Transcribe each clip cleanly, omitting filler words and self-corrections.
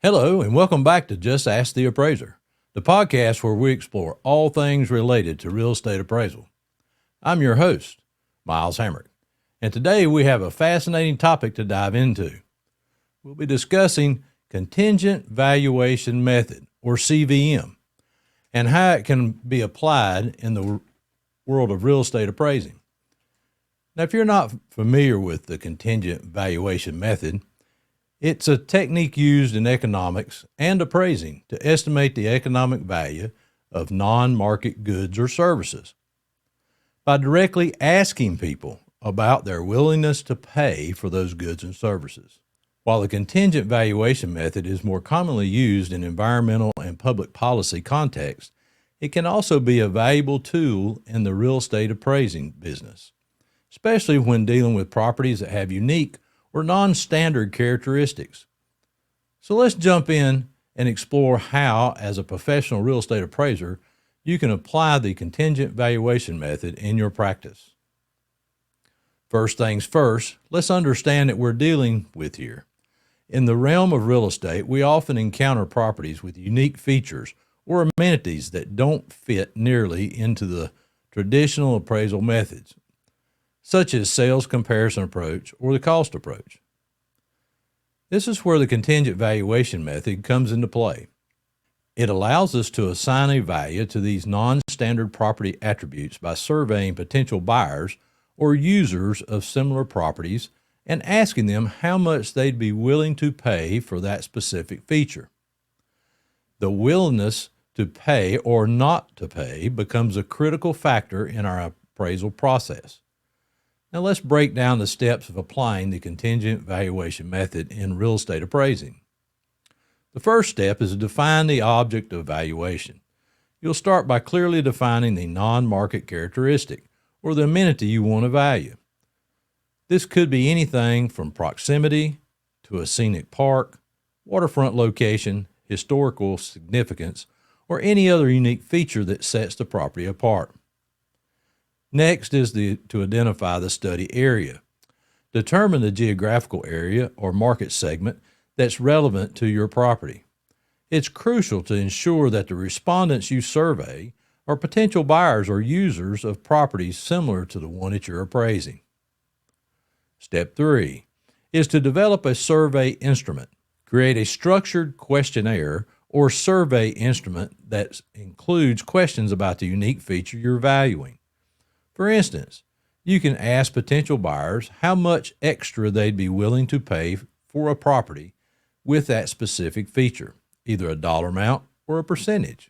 Hello, and welcome back to Just Ask the Appraiser, the podcast where we explore all things related to real estate appraisal. I'm your host, Miles Hamrick, and today we have a fascinating topic to dive into. We'll be discussing Contingent Valuation Method, or CVM, and how it can be applied in the world of real estate appraising. Now, if you're not familiar with the Contingent Valuation Method, it's a technique used in economics and appraising to estimate the economic value of non-market goods or services by directly asking people about their willingness to pay for those goods and services. While the contingent valuation method is more commonly used in environmental and public policy contexts, it can also be a valuable tool in the real estate appraising business, especially when dealing with properties that have unique or non-standard characteristics. So let's jump in and explore how, as a professional real estate appraiser, you can apply the contingent valuation method in your practice. First things first, let's understand what we're dealing with here. In the realm of real estate, we often encounter properties with unique features or amenities that don't fit nearly into the traditional appraisal methods, such as sales comparison approach or the cost approach. This is where the contingent valuation method comes into play. It allows us to assign a value to these non-standard property attributes by surveying potential buyers or users of similar properties and asking them how much they'd be willing to pay for that specific feature. The willingness to pay or not to pay becomes a critical factor in our appraisal process. Now let's break down the steps of applying the contingent valuation method in real estate appraising. The first step is to define the object of valuation. You'll start by clearly defining the non-market characteristic or the amenity you want to value. This could be anything from proximity to a scenic park, waterfront location, historical significance, or any other unique feature that sets the property apart. Next is to identify the study area. Determine the geographical area or market segment that's relevant to your property. It's crucial to ensure that the respondents you survey are potential buyers or users of properties similar to the one that you're appraising. Step 3 is to develop a survey instrument. Create a structured questionnaire or survey instrument that includes questions about the unique feature you're valuing. For instance, you can ask potential buyers how much extra they'd be willing to pay for a property with that specific feature, either a dollar amount or a percentage.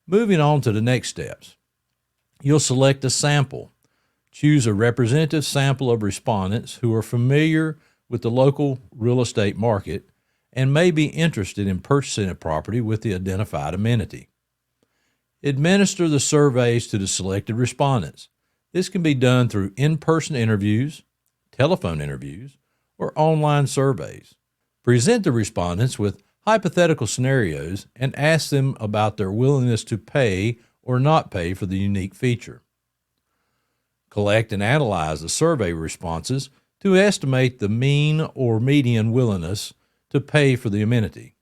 Moving on to the next steps, you'll select a sample. Choose a representative sample of respondents who are familiar with the local real estate market and may be interested in purchasing a property with the identified amenity. Administer the surveys to the selected respondents. This can be done through in-person interviews, telephone interviews, or online surveys. Present the respondents with hypothetical scenarios and ask them about their willingness to pay or not pay for the unique feature. Collect and analyze the survey responses to estimate the mean or median willingness to pay for the amenity.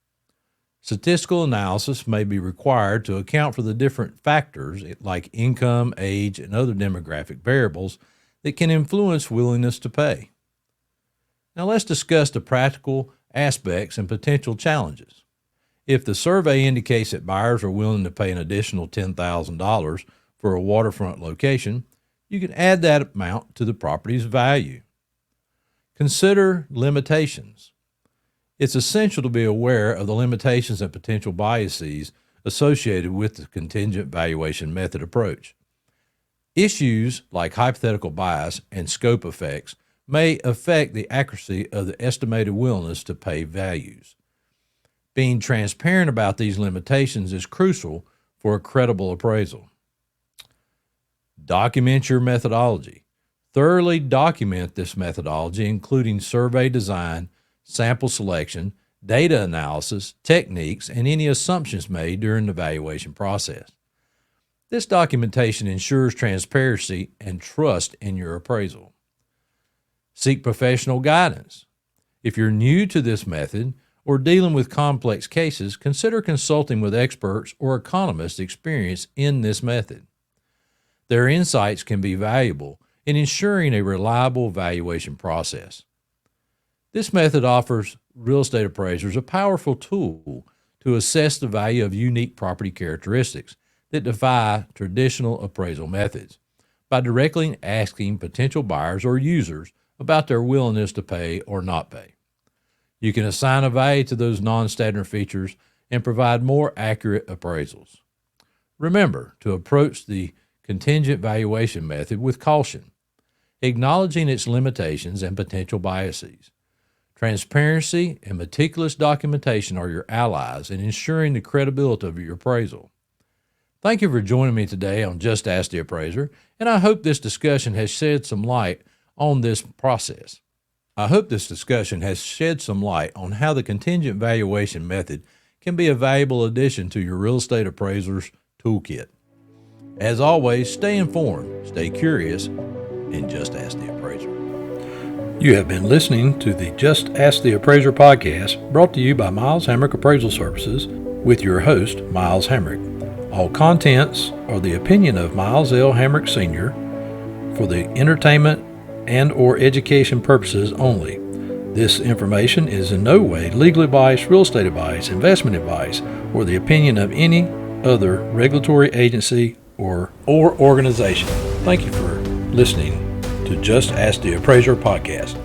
Statistical analysis may be required to account for the different factors like income, age, and other demographic variables that can influence willingness to pay. Now let's discuss the practical aspects and potential challenges. If the survey indicates that buyers are willing to pay an additional $10,000 for a waterfront location, you can add that amount to the property's value. Consider limitations. It's essential to be aware of the limitations and potential biases associated with the contingent valuation method approach. Issues like hypothetical bias and scope effects may affect the accuracy of the estimated willingness to pay values. Being transparent about these limitations is crucial for a credible appraisal. Document your methodology. Thoroughly document this methodology, including survey design, sample selection, data analysis, techniques, and any assumptions made during the valuation process. This documentation ensures transparency and trust in your appraisal. Seek professional guidance. If you're new to this method or dealing with complex cases, consider consulting with experts or economists experienced in this method. Their insights can be valuable in ensuring a reliable valuation process. This method offers real estate appraisers a powerful tool to assess the value of unique property characteristics that defy traditional appraisal methods by directly asking potential buyers or users about their willingness to pay or not pay. You can assign a value to those non-standard features and provide more accurate appraisals. Remember to approach the contingent valuation method with caution, acknowledging its limitations and potential biases. Transparency and meticulous documentation are your allies in ensuring the credibility of your appraisal. Thank you for joining me today on Just Ask the Appraiser, and I hope this discussion has shed some light on this process. I hope this discussion has shed some light on how the contingent valuation method can be a valuable addition to your real estate appraiser's toolkit. As always, stay informed, stay curious, and just ask the appraiser. You have been listening to the Just Ask the Appraiser podcast, brought to you by Miles Hamrick Appraisal Services with your host, Miles Hamrick. All contents are the opinion of Miles L. Hamrick Sr. for the entertainment and or education purposes only. This information is in no way legal advice, real estate advice, investment advice, or the opinion of any other regulatory agency or organization. Thank you for listening to Just Ask the Appraiser podcast.